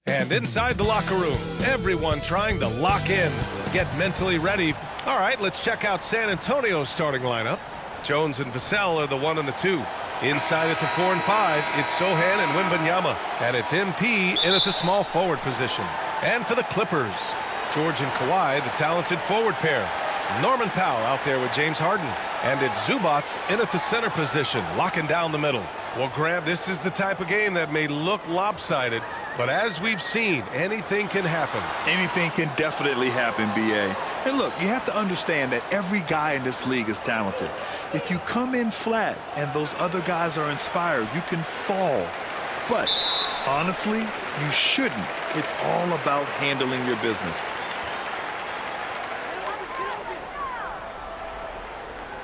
And inside the locker room, everyone trying to lock in, get mentally ready. All right, let's check out San Antonio's starting lineup. Jones and Vassell are the 1 and the 2. Inside at the 4 and 5, it's Sochan and Wembanyama. And it's MP in at the small forward position. And for the Clippers, George and Kawhi, the talented forward pair. Norman Powell out there with James Harden. And it's Zubac in at the center position, locking down the middle. Well, Grant, this is the type of game that may look lopsided, but as we've seen, anything can happen. Anything can definitely happen, B.A. And look, you have to understand that every guy in this league is talented. If you come in flat and those other guys are inspired, you can fall. But honestly, you shouldn't. It's all about handling your business.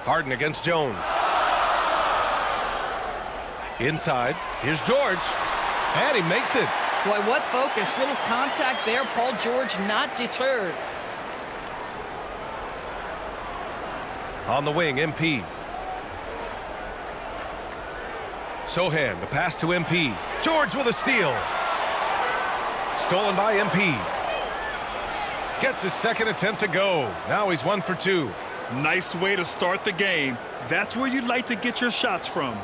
Harden against Jones. Inside, here's George, and he makes it. Boy, what focus. Little contact there. Paul George not deterred. On the wing, MP. Sochan, the pass to MP. George with a steal. Stolen by MP. Gets his second attempt to go. Now he's 1 for 2. Nice way to start the game. That's where you'd like to get your shots from.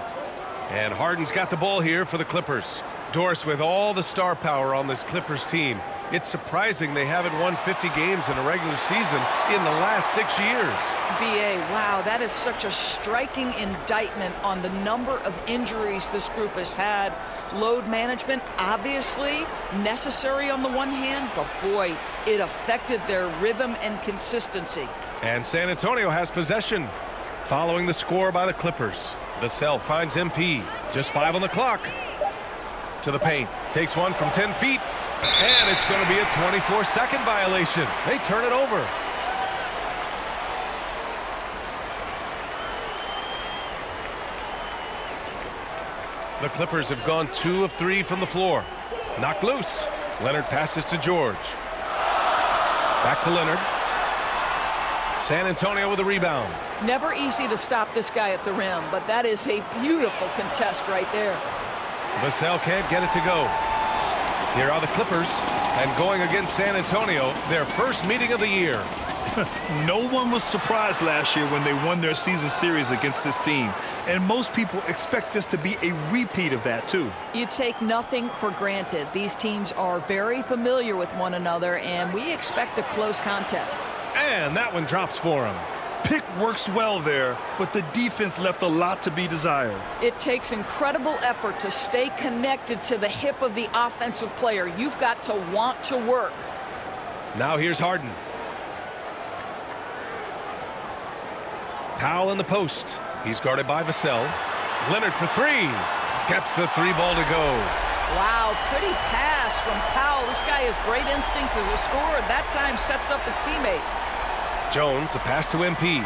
And Harden's got the ball here for the Clippers. Doris, with all the star power on this Clippers team, it's surprising they haven't won 50 games in a regular season in the last 6 years. B.A., wow, that is such a striking indictment on the number of injuries this group has had. Load management, obviously, necessary on the one hand, but boy, it affected their rhythm and consistency. And San Antonio has possession. Following the score by the Clippers, Vassell finds MP. Just 5 on the clock. To the paint. Takes one from 10 feet. And it's going to be a 24-second violation. They turn it over. The Clippers have gone 2 of 3 from the floor. Knocked loose. Leonard passes to George. Back to Leonard. San Antonio with a rebound. Never easy to stop this guy at the rim, but that is a beautiful contest right there. Vassell can't get it to go. Here are the Clippers, and going against San Antonio, their first meeting of the year. No one was surprised last year when they won their season series against this team. And most people expect this to be a repeat of that, too. You take nothing for granted. These teams are very familiar with one another, and we expect a close contest. And that one drops for him. Pick works well there, but the defense left a lot to be desired. It takes incredible effort to stay connected to the hip of the offensive player. You've got to want to work. Now here's Harden. Powell in the post. He's guarded by Vassell. Leonard for 3. Gets the 3 ball to go. Wow, pretty pass from Powell. This guy has great instincts as a scorer. That time sets up his teammate. Jones, the pass to MP.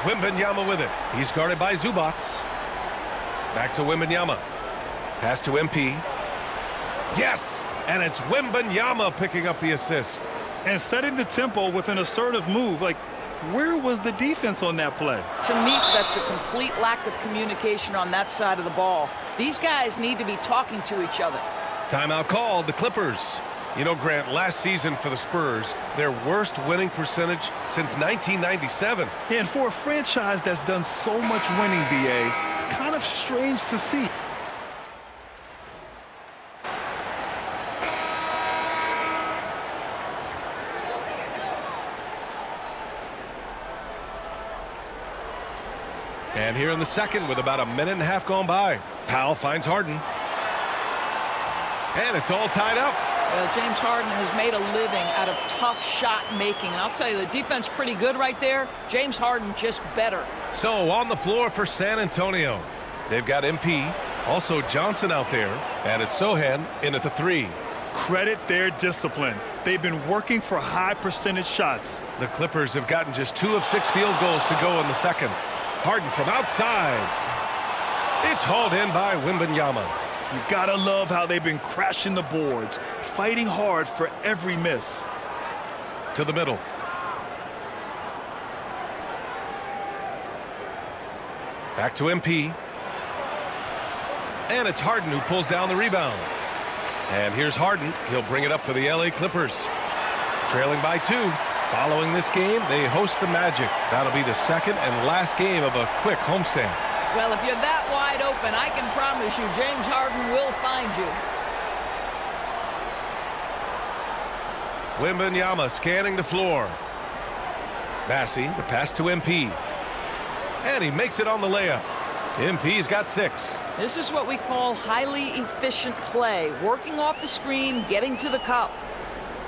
Wembanyama with it. He's guarded by Zubac. Back to Wembanyama. Pass to MP. Yes! And it's Wembanyama picking up the assist. And setting the tempo with an assertive move. Like, where was the defense on that play? To me, that's a complete lack of communication on that side of the ball. These guys need to be talking to each other. Timeout called, the Clippers. You know, Grant, last season for the Spurs, their worst winning percentage since 1997. And for a franchise that's done so much winning, B.A., kind of strange to see. And here in the second with about a minute and a half gone by, Powell finds Harden. And it's all tied up. Well, James Harden has made a living out of tough shot making. And I'll tell you, the defense pretty good right there. James Harden just better. So on the floor for San Antonio. They've got MP, also Johnson out there, and it's Sochan in at the 3. Credit their discipline. They've been working for high percentage shots. The Clippers have gotten just 2 of 6 field goals to go in the second. Harden from outside. It's hauled in by Wembanyama. You gotta love how they've been crashing the boards, fighting hard for every miss. To the middle. Back to MP. And it's Harden who pulls down the rebound. And here's Harden. He'll bring it up for the LA Clippers. Trailing by 2. Following this game, they host the Magic. That'll be the second and last game of a quick homestand. Well, if you're that wide open, I can promise you James Harden will find you. Wembanyama scanning the floor. Bassey, the pass to MP. And he makes it on the layup. MP's got 6. This is what we call highly efficient play. Working off the screen, getting to the cup.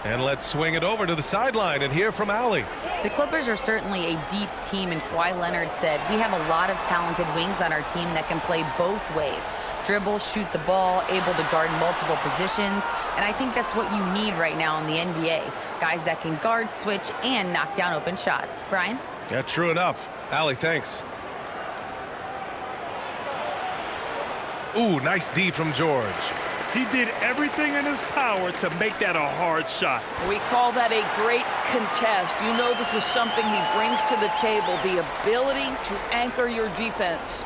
And let's swing it over to the sideline and hear from Allie. The Clippers are certainly a deep team, and Kawhi Leonard said, we have a lot of talented wings on our team that can play both ways. Dribble, shoot the ball, able to guard multiple positions, and I think that's what you need right now in the NBA. Guys that can guard, switch, and knock down open shots. Brian? Yeah, true enough. Allie, thanks. Ooh, nice D from George. He did everything in his power to make that a hard shot. We call that a great contest. You know this is something he brings to the table, the ability to anchor your defense.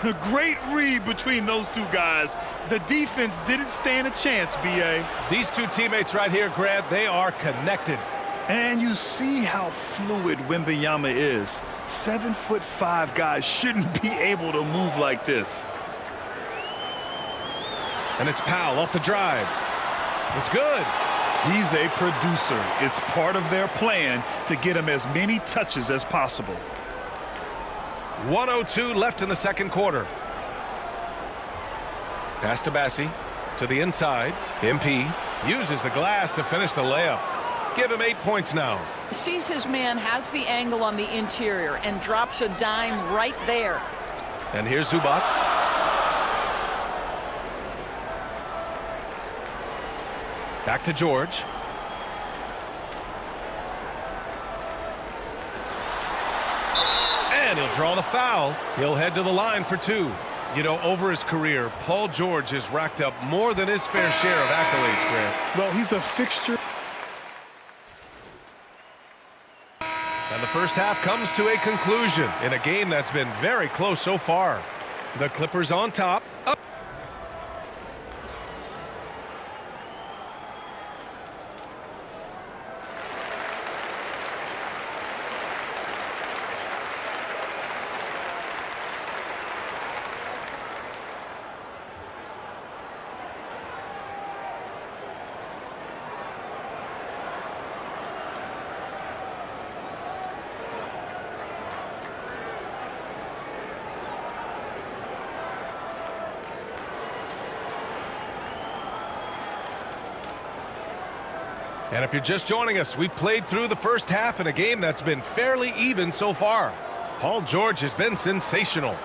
A great read between those two guys. The defense didn't stand a chance, B.A. These two teammates right here, Grant, they are connected. And you see how fluid Wembanyama is. 7'5" guys shouldn't be able to move like this. And it's Powell off the drive. It's good. He's a producer. It's part of their plan to get him as many touches as possible. 1:02 left in the second quarter. Pass to Bassey. To the inside. MP uses the glass to finish the layup. Give him 8 points now. Sees his man, has the angle on the interior, and drops a dime right there. And here's Zubac. Back to George. And he'll draw the foul. He'll head to the line for 2. You know, over his career, Paul George has racked up more than his fair share of accolades, Grant. Well, he's a fixture. And the first half comes to a conclusion in a game that's been very close so far. The Clippers on top. Up. And if you're just joining us, we played through the first half in a game that's been fairly even so far. Paul George has been sensational.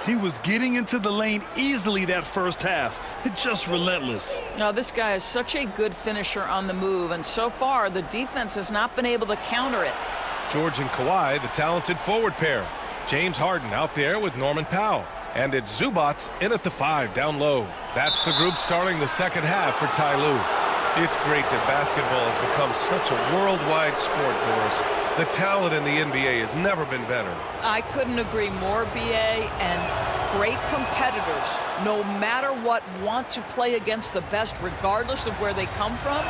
He was getting into the lane easily that first half. It's just relentless. Now, this guy is such a good finisher on the move, and so far the defense has not been able to counter it. George and Kawhi, the talented forward pair. James Harden out there with Norman Powell. And it's Zubac in at the 5 down low. That's the group starting the second half for Ty Lue. It's great that basketball has become such a worldwide sport, Boris. The talent in the NBA has never been better. I couldn't agree more, B.A., and great competitors, no matter what, want to play against the best regardless of where they come from.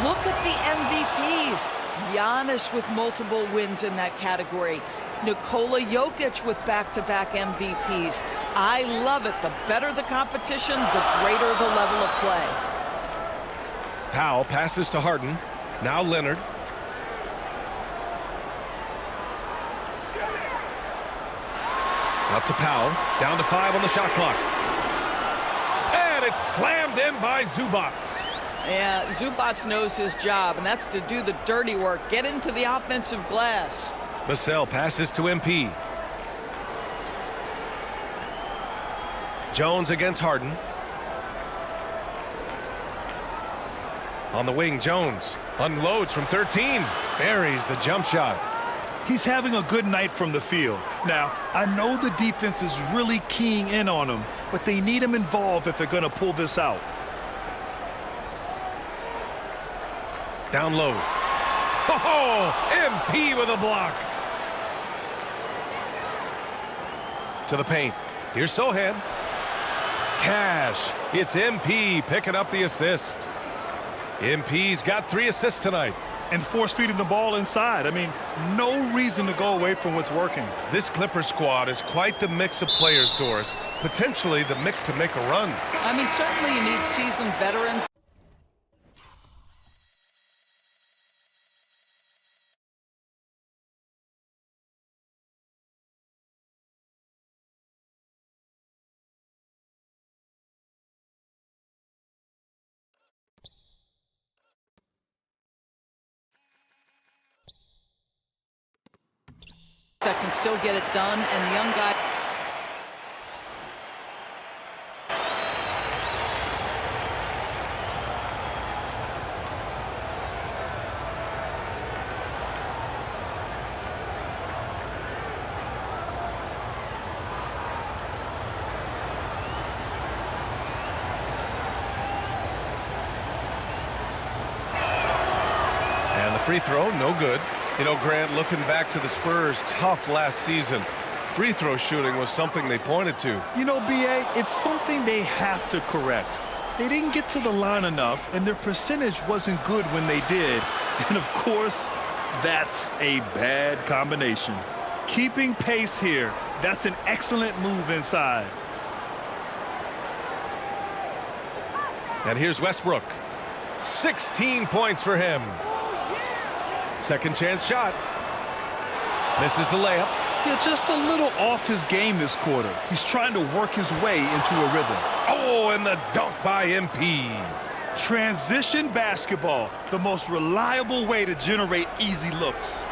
Look at the MVPs. Giannis with multiple wins in that category. Nikola Jokic with back-to-back MVPs. I love it. The better the competition, the greater the level of play. Powell passes to Harden. Now Leonard. Out to Powell. Down to 5 on the shot clock. And it's slammed in by Zubac. Yeah, Zubac knows his job, and that's to do the dirty work. Get into the offensive glass. Vassell passes to MP. Jones against Harden. On the wing, Jones unloads from 13. Buries the jump shot. He's having a good night from the field. Now, I know the defense is really keying in on him, but they need him involved if they're going to pull this out. Down low. Oh, MP with a block. To the paint. Here's Sohan. Cash. It's MP picking up the assist. MP's got 3 assists tonight. And force feeding the ball inside. I mean, no reason to go away from what's working. This Clipper squad is quite the mix of players, Doris. Potentially the mix to make a run. I mean, certainly you need seasoned veterans. That can still get it done, and the young guy. And the free throw, no good. You know, Grant, looking back to the Spurs' tough last season, free throw shooting was something they pointed to. You know, B.A., it's something they have to correct. They didn't get to the line enough, and their percentage wasn't good when they did. And, of course, that's a bad combination. Keeping pace here, that's an excellent move inside. And here's Westbrook. 16 points for him. Second chance shot. Misses the layup. Yeah, just a little off his game this quarter. He's trying to work his way into a rhythm. Oh, and the dunk by MP. Transition basketball, the most reliable way to generate easy looks.